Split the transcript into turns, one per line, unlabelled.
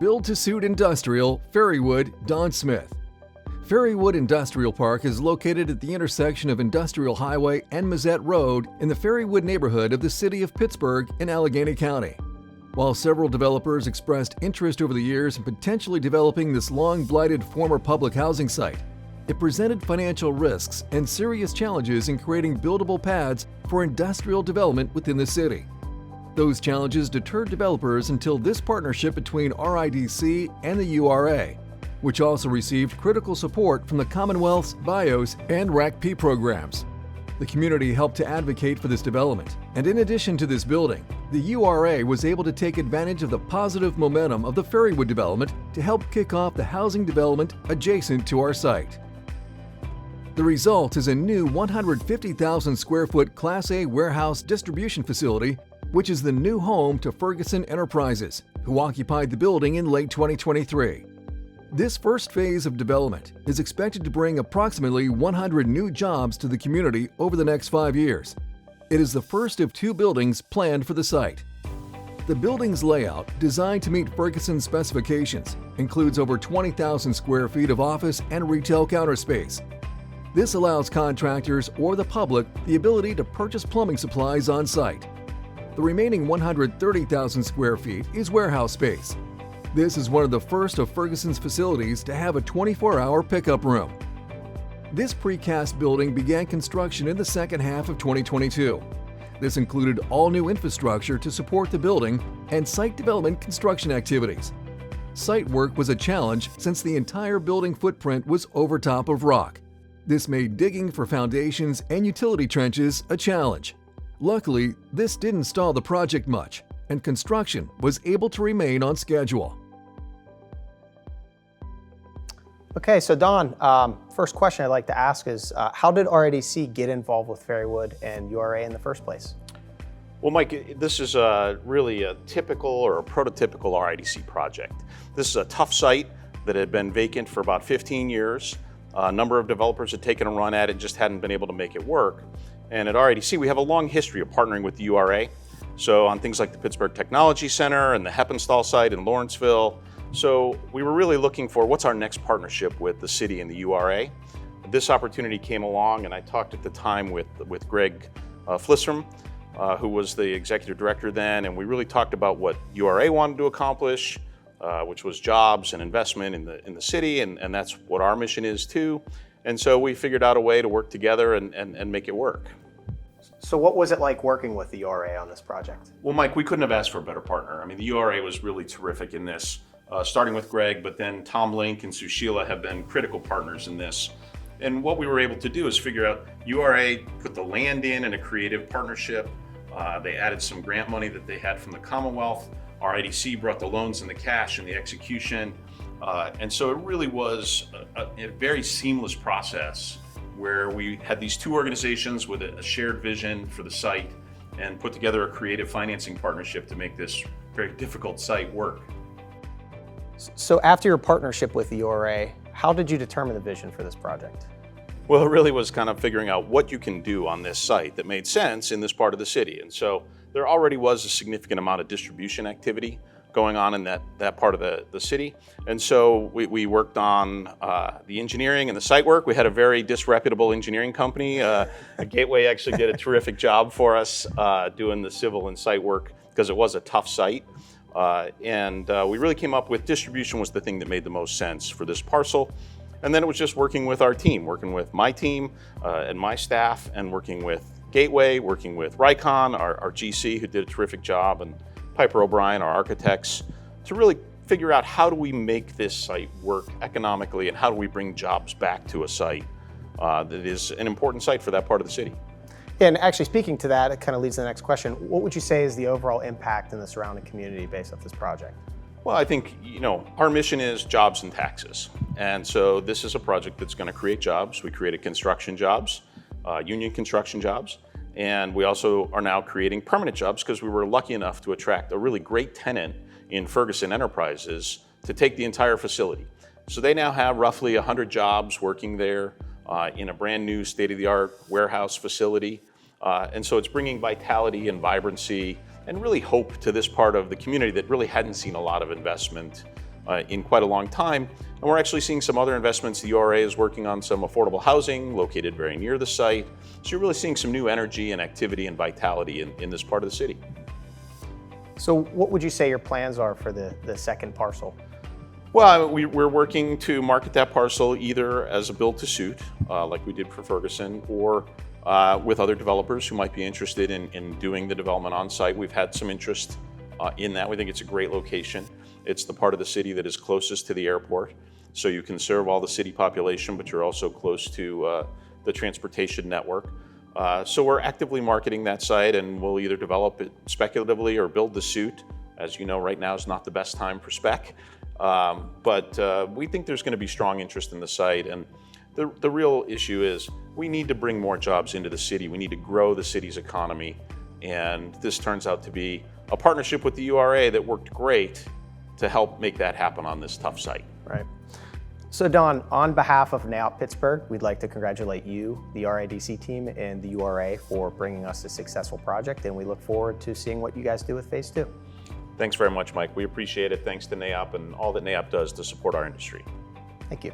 Build-to-suit industrial, Fairywood, Don Smith. Fairywood Industrial Park is located at the intersection of Industrial Highway and Mazette Road in the Fairywood neighborhood of the city of Pittsburgh in Allegheny County. While several developers expressed interest over the years in potentially developing this long-blighted former public housing site, it presented financial risks and serious challenges in creating buildable pads for industrial development within the city. Those challenges deterred developers until this partnership between RIDC and the URA, which also received critical support from the Commonwealth's BIOS and RACP programs. The community helped to advocate for this development, and in addition to this building, the URA was able to take advantage of the positive momentum of the Fairywood development to help kick off the housing development adjacent to our site. The result is a new 150,000 square foot Class A warehouse distribution facility, which is the new home to Ferguson Enterprises, who occupied the building in late 2023. This first phase of development is expected to bring approximately 100 new jobs to the community over the next 5 years. It is the first of 2 buildings planned for the site. The building's layout, designed to meet Ferguson's specifications, includes over 20,000 square feet of office and retail counter space. This allows contractors or the public the ability to purchase plumbing supplies on site. The remaining 130,000 square feet is warehouse space. This is one of the first of Ferguson's facilities to have a 24-hour pickup room. This precast building began construction in the second half of 2022. This included all new infrastructure to support the building and site development construction activities. Site work was a challenge since the entire building footprint was over top of rock. This made digging for foundations and utility trenches a challenge. Luckily, this didn't stall the project much, and construction was able to remain on schedule.
Okay, so Don, first question I'd like to ask is, how did RIDC get involved with Fairywood and URA in the first place?
Well, Mike, this is really a typical or a prototypical RIDC project. This is a tough site that had been vacant for about 15 years. A number of developers had taken a run at it, just hadn't been able to make it work. And at RIDC, we have a long history of partnering with the URA. So on things like the Pittsburgh Technology Center and the Heppenstall site in Lawrenceville. So we were really looking for what's our next partnership with the city and the URA. This opportunity came along, and I talked at the time with Greg Flissrum, who was the executive director then, and we really talked about what URA wanted to accomplish, which was jobs and investment in the city, and that's what our mission is too. And so we figured out a way to work together and make it work.
So what was it like working with the URA on this project?
Well, Mike, we couldn't have asked for a better partner. I mean, the URA was really terrific in this, starting with Greg, but then Tom Link and Sushila have been critical partners in this. And what we were able to do is figure out, URA put the land in a creative partnership. They added some grant money that they had from the Commonwealth. RIDC brought the loans and the cash and the execution. And so it really was a very seamless process where we had these 2 organizations with a shared vision for the site and put together a creative financing partnership to make this very difficult site work.
So after your partnership with the URA, how did you determine the vision for this project?
Well, it really was kind of figuring out what you can do on this site that made sense in this part of the city. And so there already was a significant amount of distribution activity going on in that part of the city. And so we worked on the engineering and the site work. We had a very disreputable engineering company. Gateway actually did a terrific job for us doing the civil and site work because it was a tough site. And we really came up with distribution was the thing that made the most sense for this parcel. And then it was just working with our team, working with my team and my staff, and working with Gateway, working with Rycon, our GC, who did a terrific job, and Pieper O'Brien, our architects, to really figure out how do we make this site work economically and how do we bring jobs back to a site that is an important site for that part of the city.
And actually speaking to that, it kind of leads to the next question. What would you say is the overall impact in the surrounding community based off this project?
Well, I think, our mission is jobs and taxes. And so this is a project that's going to create jobs. We created construction jobs, union construction jobs. And we also are now creating permanent jobs because we were lucky enough to attract a really great tenant in Ferguson Enterprises to take the entire facility. So they now have roughly 100 jobs working there in a brand new state-of-the-art warehouse facility. And so it's bringing vitality and vibrancy and really hope to this part of the community that really hadn't seen a lot of investment in quite a long time. And we're actually seeing some other investments. The URA is working on some affordable housing located very near the site. So you're really seeing some new energy and activity and vitality in this part of the city.
So what would you say your plans are for the second parcel?
Well, we're working to market that parcel either as a build-to-suit, like we did for Ferguson, or with other developers who might be interested in doing the development on site. We've had some interest in that. We think it's a great location. It's the part of the city that is closest to the airport, so you can serve all the city population, but you're also close to the transportation network. So we're actively marketing that site, and we'll either develop it speculatively or build the suit. As you know, right now is not the best time for spec, but we think there's going to be strong interest in the site. And the real issue is we need to bring more jobs into the city. We need to grow the city's economy, and this turns out to be a partnership with the URA that worked great to help make that happen on this tough site.
Right. So Don, on behalf of NAIOP Pittsburgh, we'd like to congratulate you, the RIDC team, and the URA for bringing us a successful project, and we look forward to seeing what you guys do with Phase 2.
Thanks very much, Mike. We appreciate it. Thanks to NAIOP and all that NAIOP does to support our industry.
Thank you.